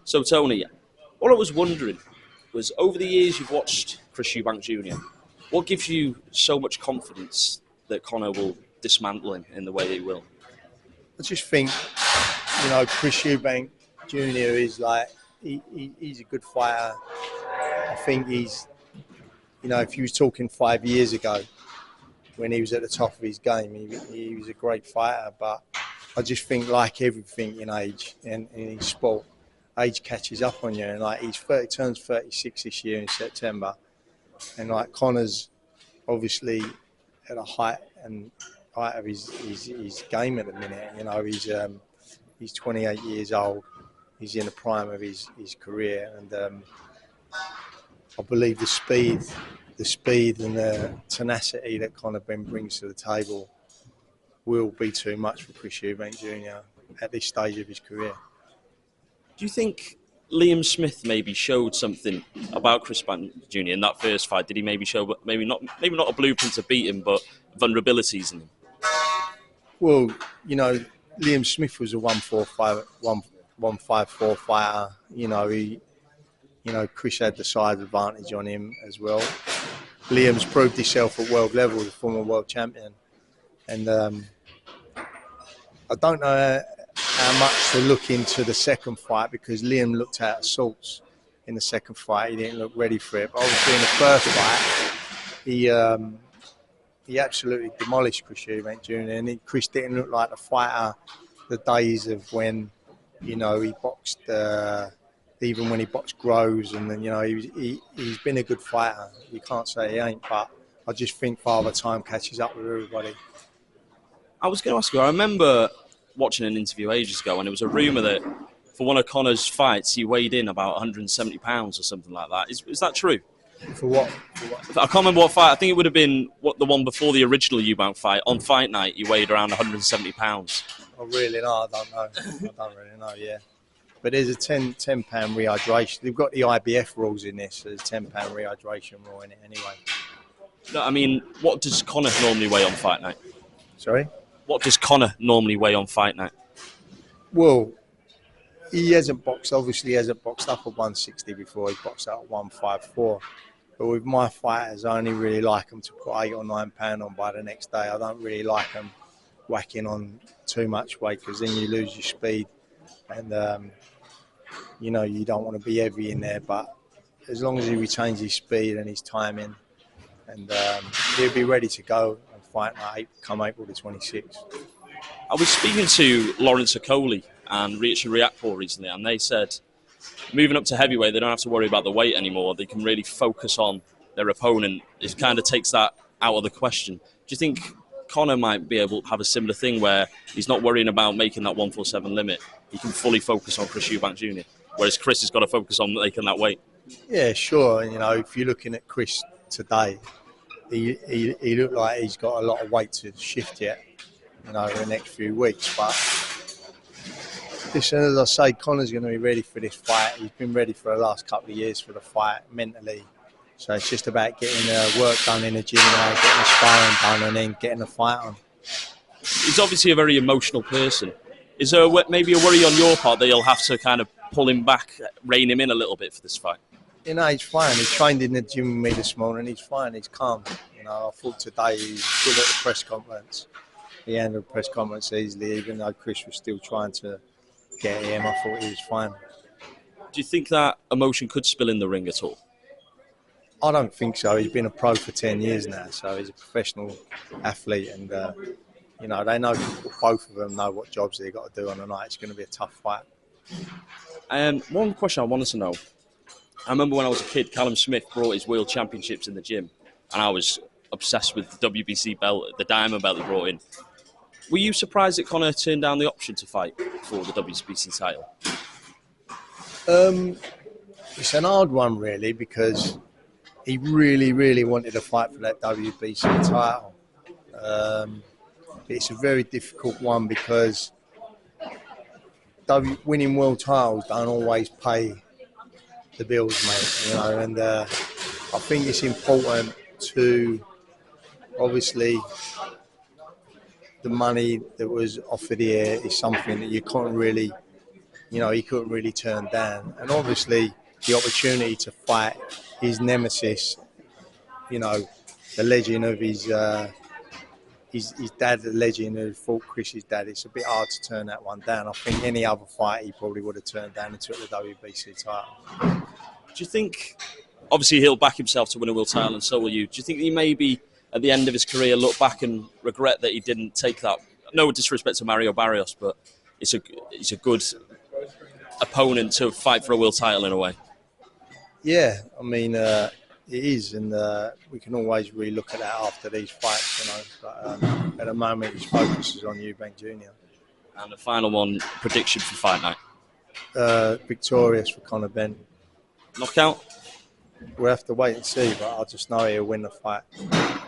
So, Tony, all I was wondering was, over the years you've watched Chris Eubank Jr., what gives you so much confidence that Conor will dismantle him in the way he will? I just think, Chris Eubank Jr. is like, he's a good fighter. I think he's, if you was talking 5 years ago, when he was at the top of his game, he was a great fighter. But I just think, like everything in age and in sport, age catches up on you. And like turns 36 this year in September, and like Conor's obviously at a height of his game at the minute. He's 28 years old. He's in the prime of his career, and I believe the speed and the tenacity that Conor Benn brings to the table will be too much for Chris Eubank Jr. at this stage of his career. Do you think Liam Smith maybe showed something about Chris Eubank Jr. in that first fight? Did he maybe show maybe not a blueprint to beat him, but vulnerabilities in him? Well, Liam Smith was a 154 fighter. Chris had the size advantage on him as well. Liam's proved himself at world level, the former world champion. And I don't know how much to look into the second fight, because Liam looked out of sorts in the second fight. He didn't look ready for it. But obviously in the first fight, he absolutely demolished Chris Eubank Jr. And Chris didn't look like the fighter the days of when, he boxed... even when he boxed Groves, and then he's been a good fighter. You can't say he ain't, but I just think Father Time catches up with everybody. I was going to ask you, I remember watching an interview ages ago, and it was a rumour that for one of Conor's fights he weighed in about 170 pounds or something like that. Is that true? For what? I can't remember what fight. I think it would have been the one before the original Eubank fight. On fight night he weighed around 170 pounds. Oh really? No, I don't know. I don't really know. Yeah. But there's a £10 rehydration. They've got the IBF rules in this. So there's a £10 rehydration rule in it anyway. No, I mean, what does Conor normally weigh on fight night? Sorry? What does Conor normally weigh on fight night? Well, he hasn't boxed up at 160 before. He boxed out at 154. But with my fighters, I only really like them to put 8 or 9 pound on by the next day. I don't really like them whacking on too much weight, because then you lose your speed. And, you don't want to be heavy in there, but as long as he retains his speed and his timing, and he'll be ready to go and fight come April the 26th. I was speaking to Lawrence Okoli and Richard Riakpo recently, and they said moving up to heavyweight, they don't have to worry about the weight anymore. They can really focus on their opponent. It kind of takes that out of the question. Do you think Conor might be able to have a similar thing where he's not worrying about making that 147 limit? He can fully focus on Chris Eubank Jr., whereas Chris has got to focus on making that weight. Yeah, sure. If you're looking at Chris today, he looked like he's got a lot of weight to shift yet, in the next few weeks. But listen, as I say, Conor's going to be ready for this fight. He's been ready for the last couple of years for the fight mentally. So it's just about getting work done in the gym now, getting the sparring done, and then getting the fight on. He's obviously a very emotional person. Is there maybe a worry on your part that you'll have to kind of pull him back, rein him in a little bit for this fight? He's fine. He trained in the gym with me this morning. He's fine. He's calm. I thought today he was good at the press conference. He handled the press conference easily, even though Chris was still trying to get him. I thought he was fine. Do you think that emotion could spill in the ring at all? I don't think so. He's been a pro for 10 years now, so he's a professional athlete, and they know, both of them know what jobs they've got to do on the night. It's going to be a tough fight. One question I wanted to know. I remember when I was a kid, Callum Smith brought his world championships in the gym, and I was obsessed with the WBC belt, the diamond belt he brought in. Were you surprised that Conor turned down the option to fight for the WBC title? It's an hard one, really, because he really, really wanted to fight for that WBC title. It's a very difficult one because winning world titles don't always pay the bills, mate. And I think it's important to, obviously, the money that was offered here is something that you can't really he couldn't really turn down. And obviously, the opportunity to fight his nemesis, the legend of his dad, the legend who fought Chris's dad, it's a bit hard to turn that one down. I think any other fight he probably would have turned down and took the WBC title. Do you think, obviously he'll back himself to win a world title and so will you, do you think he maybe at the end of his career look back and regret that he didn't take that? No disrespect to Mario Barrios, but he's a good opponent to fight for a world title in a way. Yeah, I mean, it is, and we can always re-look at that after these fights, But at the moment, his focus is on Eubank Jr. And the final one, prediction for fight night? Victorious for Conor Benn. Knockout? We'll have to wait and see, but I just know he'll win the fight.